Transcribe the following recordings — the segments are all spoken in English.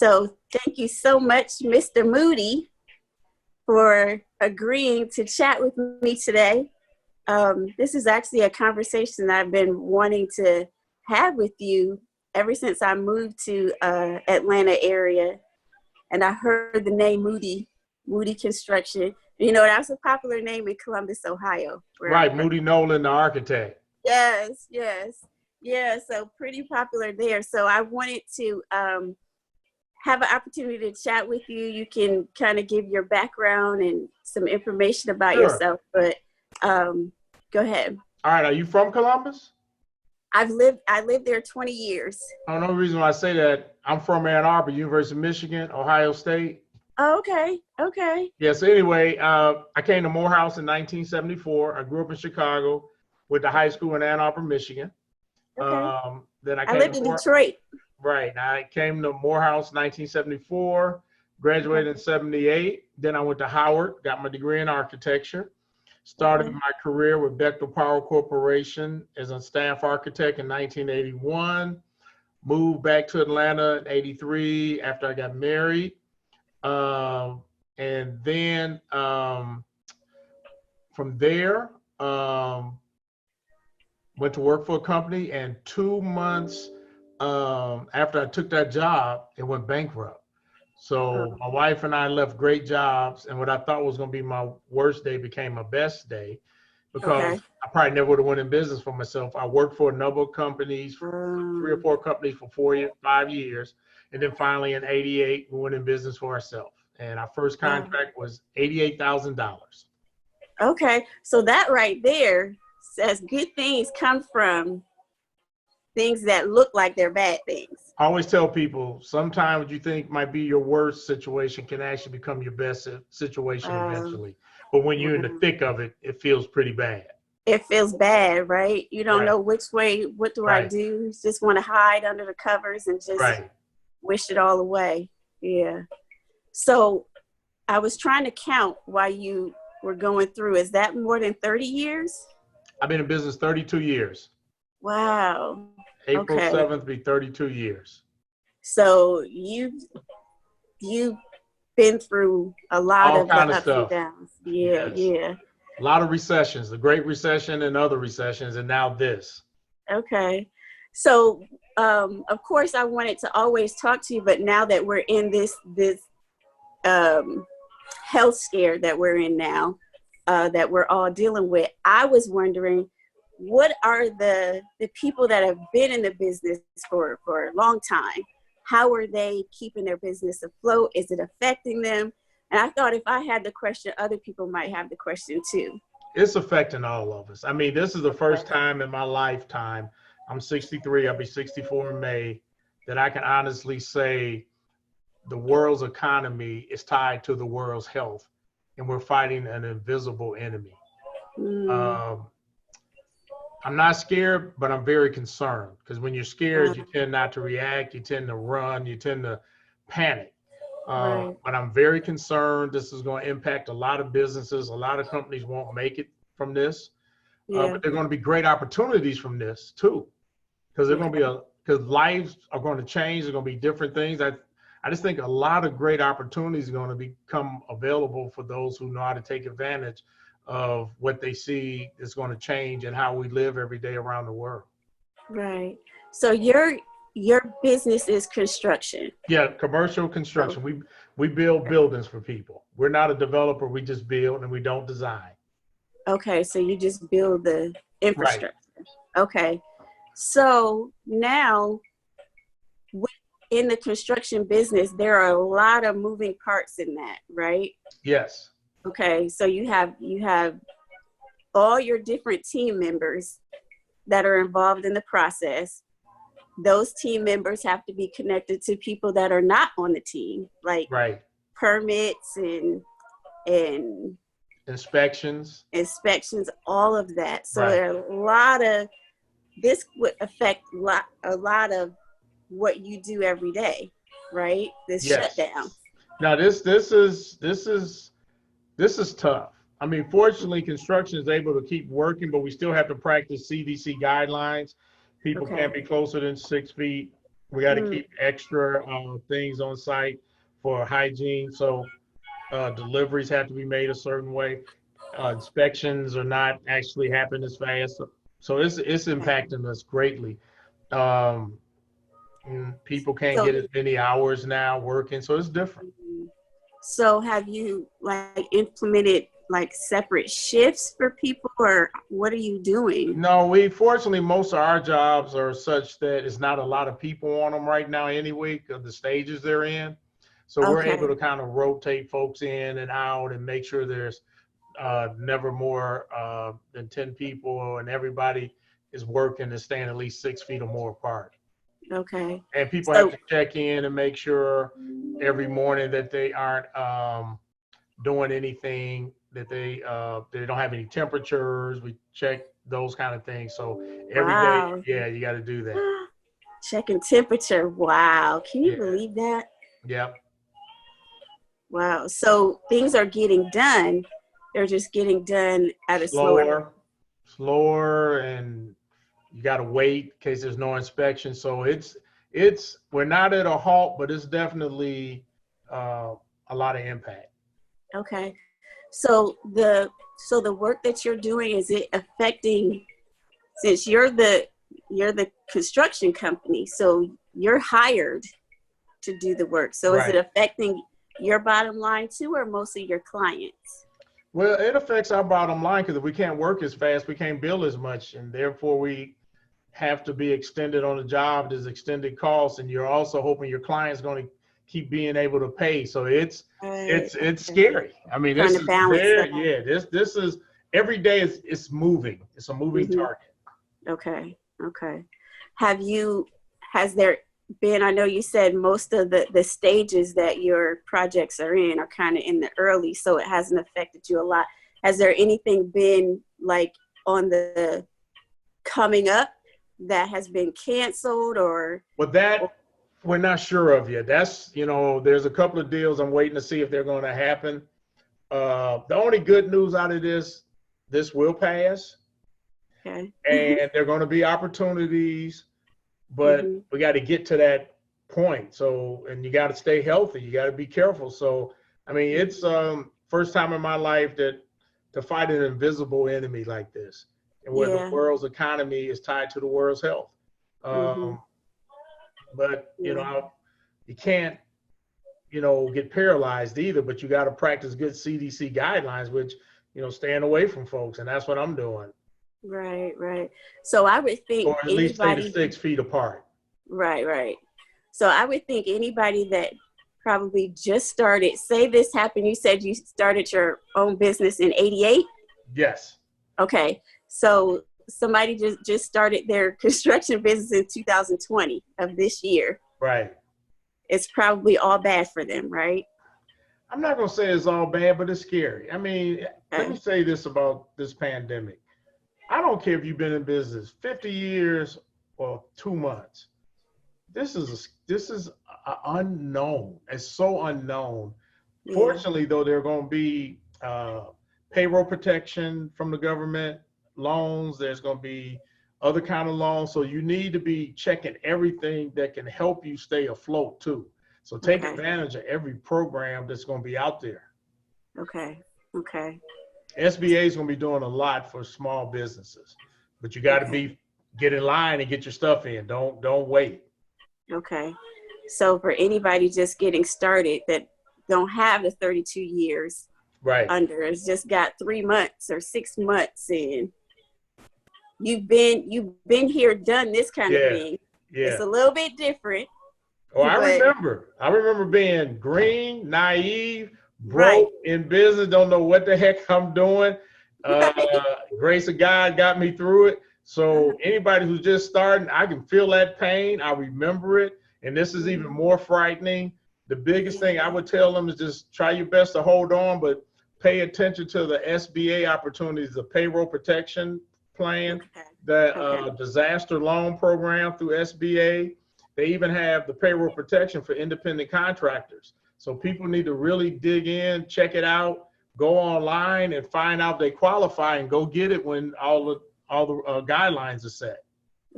So thank you so much, Mr. Moody, for agreeing to chat with me today. This is actually a conversation I've been wanting to have with you ever since I moved to Atlanta area, and I heard the name Moody Construction. You know, that's a popular name in Columbus, Ohio. Right, Moody Nolan, the architect. Yes, yes. Yeah, so pretty popular there. So I wanted to have an opportunity to chat with you. You can kind of give your background and some information about Sure. yourself, but go ahead. All right, are you from Columbus? I lived there 20 years. Oh, no reason why I say that. I'm from Ann Arbor, University of Michigan, Ohio State. Oh, okay. Yeah, so anyway, I came to Morehouse in 1974. I grew up in Chicago, went to high school in Ann Arbor, Michigan. Okay. Then I lived in Detroit. Right. I came to Morehouse 1974, graduated in 78. Then I went to Howard, got my degree in architecture. Started my career with Bechtel Power Corporation as a staff architect in 1981. Moved back to Atlanta in 83 after I got married. And then from there, went to work for a company, and 2 months after I took that job, it went bankrupt. So my wife and I left great jobs, and what I thought was going to be my worst day became my best day, because I probably never would have went in business for myself. I worked for a number of companies, 3 or 4 companies for 5 years, and then finally in 88 we went in business for ourselves. And our first contract was $88,000. Okay, so that right there says good things come from things that look like they're bad things. I always tell people, sometimes what you think might be your worst situation can actually become your best situation eventually. But when you're in the thick of it, it feels pretty bad. It feels bad, right? You don't know which way, what do I do? You just want to hide under the covers and just wish it all away. Yeah. So I was trying to count while you were going through. Is that more than 30 years? I've been in business 32 years. Wow. April 7th be 32 years. So you've been through a lot of the ups and downs. Yeah, yeah. A lot of recessions, the Great Recession and other recessions, and now this. Okay. So, of course, I wanted to always talk to you, but now that we're in this health scare that we're in now, that we're all dealing with, I was wondering, what are the people that have been in the business for a long time? How are they keeping their business afloat? Is it affecting them? And I thought if I had the question, other people might have the question too. It's affecting all of us. I mean, this is the first time in my lifetime, I'm 63, I'll be 64 in May, that I can honestly say the world's economy is tied to the world's health, and we're fighting an invisible enemy. I'm not scared, but I'm very concerned, because when you're scared, you tend not to react, you tend to run, you tend to panic. But I'm very concerned. This is going to impact a lot of businesses. A lot of companies won't make it from this, but there are going to be great opportunities from this too, because they're going to be because lives are going to change. There's going to be different things. I just think a lot of great opportunities are going to become available for those who know how to take advantage of what they see is going to change and how we live every day around the world. Right. So your business is construction. Yeah, commercial construction. We build buildings for people. We're not a developer. We just build, and we don't design. Okay, so you just build the infrastructure. Okay. So now in the construction business, there are a lot of moving parts in that, right? Yes. Okay, so you have all your different team members that are involved in the process. Those team members have to be connected to people that are not on the team, like permits and inspections, all of that. So there are a lot of, this would affect a lot of what you do every day, right? This shutdown. Now this is tough. I mean, fortunately, construction is able to keep working, but we still have to practice CDC guidelines. People can't be closer than 6 feet. We got to keep extra things on site for hygiene. So deliveries have to be made a certain way. Inspections are not actually happening as fast. So it's impacting us greatly. Um, People can't So, get as many hours now working, so it's different. so have you like implemented like separate shifts for people, or what are you doing? No, we fortunately most of our jobs are such that it's not a lot of people on them right now anyway, of the stages they're in. So we're able Okay. to kind of rotate folks in and out and make sure there's never more than 10 people, and everybody is working and staying at least 6 feet or more apart. Okay. And people have So, to check in and make sure every morning that they aren't doing anything, that they don't have any temperatures. We check those kind of things. So every day, wow. yeah, you got to do that. Checking temperature. Wow. Can you Yeah. believe that? Yep. Wow. So things are getting done. They're just getting done at a Slower, and you got to wait in case there's no inspection. So we're not at a halt, but it's definitely a lot of impact. Okay. So the work that you're doing, is it affecting, since you're the construction company, so you're hired to do the work. So is it Right. affecting your bottom line too, or mostly your clients? Well, it affects our bottom line because if we can't work as fast, we can't bill as much, and therefore we have to be extended on the job. There's extended costs, and you're also hoping your client's going to keep being able to pay. So it's Right. it's Okay. scary. I mean, Trying this to is balance there. that. Yeah, this is every day. It's moving. It's a moving Mm-hmm. target. Okay. Okay. Has there been, I know you said most of the stages that your projects are in are kind of in the early, so it hasn't affected you a lot. Has there anything been like on the coming up that has been canceled, or? But that we're not sure of yet. That's, there's a couple of deals I'm waiting to see if they're going to happen. The only good news out of this will pass. Okay. And there are going to be opportunities, but Mm-hmm. we got to get to that point. So, and you got to stay healthy. You got to be careful. So, I mean, it's first time in my life to fight an invisible enemy like this, and where the Yeah. world's economy is tied to the world's health. Mm-hmm. But Yeah. you can't get paralyzed either. But you got to practice good CDC guidelines, which staying away from folks, and that's what I'm doing. Right, right. So I would think Or at least stay to anybody, 6 feet apart. right, right. So I would think anybody that probably just started, say this happened, you said you started your own business in 88? Yes. Okay. So somebody just started their construction business in 2020 of this year. Right. It's probably all bad for them, right? I'm not going to say it's all bad, but it's scary. I mean, let me Okay. say this about this pandemic. I don't care if you've been in business 50 years or 2 months. This is unknown. It's so unknown. Yeah. Fortunately, though, there are going to be payroll protection from the government, loans. There's going to be other kind of loans. So you need to be checking everything that can help you stay afloat too. So take Okay. advantage of every program that's going to be out there. Okay. Okay. SBA is going to be doing a lot for small businesses, but you got to get in line and get your stuff in. Don't wait. Okay. So for anybody just getting started that don't have the 32 years Right. under, it's just got 3 months or 6 months in, you've been here, done this kind of thing. Yeah. It's a little bit different. Oh, I but, remember being green, naive, right. broke, in business, don't know what the heck I'm doing. Right. Grace of God got me through it. So anybody who's just starting, I can feel that pain. I remember it. And this is even more frightening. The biggest thing I would tell them is just try your best to hold on, but pay attention to the SBA opportunities, the payroll protection plan, the disaster loan program through SBA. They even have the payroll protection for independent contractors. So people need to really dig in, check it out, go online and find out they qualify and go get it when all the guidelines are set.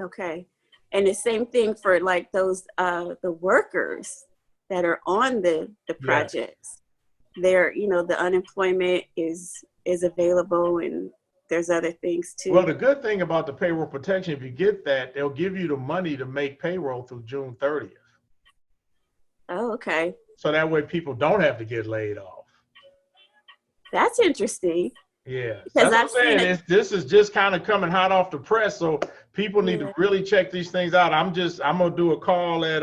Okay. And the same thing for like those the workers that are on the projects. They're, you know, the unemployment is available, and there's other things too. Well, the good thing about the payroll protection, if you get that, they'll give you the money to make payroll through June 30th. Oh, okay. So that way people don't have to get laid off. That's interesting. Yeah, because that's what I'm saying. This is just kind of coming hot off the press, so people need to really check these things out. I'm gonna do a call at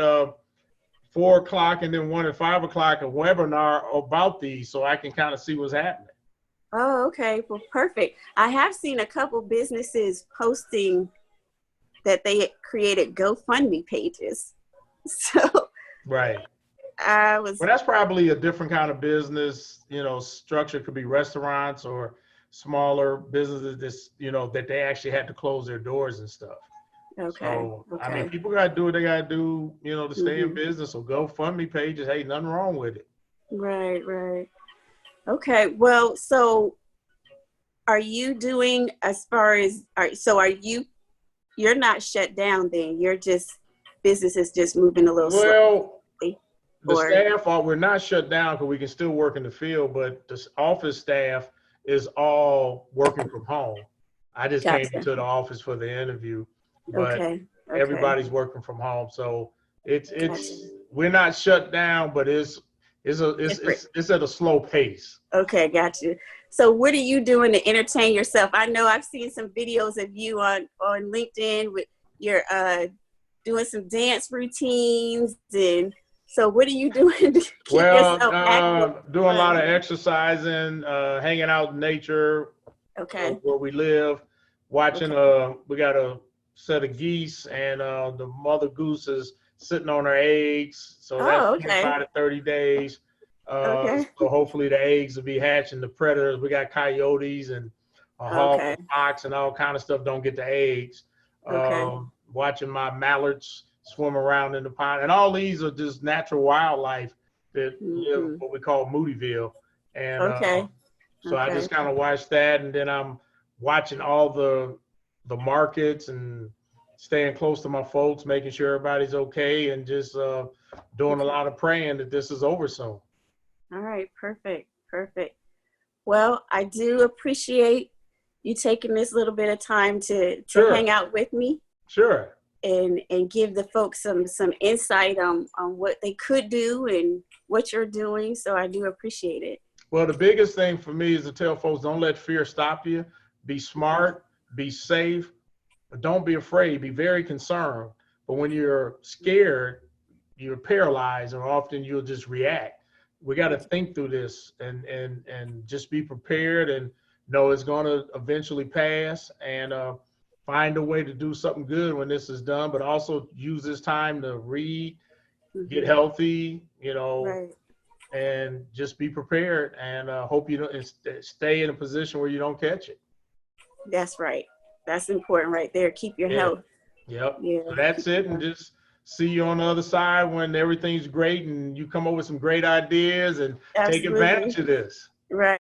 4 o'clock and then one at 5 o'clock, a webinar about these, so I can kind of see what's happening. Oh, okay. Well, perfect. I have seen a couple businesses posting that they created GoFundMe pages. So right. Well, that's probably a different kind of business, you know, structure. Could be restaurants or smaller businesses that's, you know, that they actually had to close their doors and stuff. Okay. So, okay. I mean, people got to do what they got to do, you know, to stay in business. So GoFundMe pages, hey, nothing wrong with it. Right, right. Okay. Well, so are you doing as far as, you're not shut down then? You're just, business is just moving a little slow. The staff we're not shut down because we can still work in the field, but the office staff is all working from home. I just came into the office for the interview, but everybody's working from home. So it's we're not shut down, but it's at a slow pace. Okay, got you. So what are you doing to entertain yourself? I know I've seen some videos of you on LinkedIn with your doing some dance routines, and so what are you doing to keep yourself active? Doing a lot of exercising, hanging out in nature. Okay. Where we live, watching. We got a set of geese, and the mother goose is sitting on her eggs. So that's 25 to 30 days. So hopefully the eggs will be hatching. The predators, we got coyotes and a hawk, and fox, and all kind of stuff don't get the eggs. Watching my mallards swim around in the pond, and all these are just natural wildlife that live what we call Moodyville. And so I just kind of watch that, and then I'm watching all the markets and staying close to my folks, making sure everybody's okay, and just doing a lot of praying that this is over soon. All right, perfect. Well, I do appreciate you taking this little bit of time to hang out with me. Sure. And give the folks some insight on what they could do and what you're doing. So I do appreciate it. Well, the biggest thing for me is to tell folks, don't let fear stop you. Be smart, be safe, but don't be afraid. Be very concerned. But when you're scared, you're paralyzed, or often you'll just react. We got to think through this and just be prepared, and know it's going to eventually pass, and find a way to do something good when this is done, but also use this time to read, get healthy, you know, and just be prepared, and hope you don't stay in a position where you don't catch it. That's right. That's important right there. Keep your health. Yep. Yeah. So that's it. And just see you on the other side when everything's great and you come up with some great ideas and take advantage of this. Right.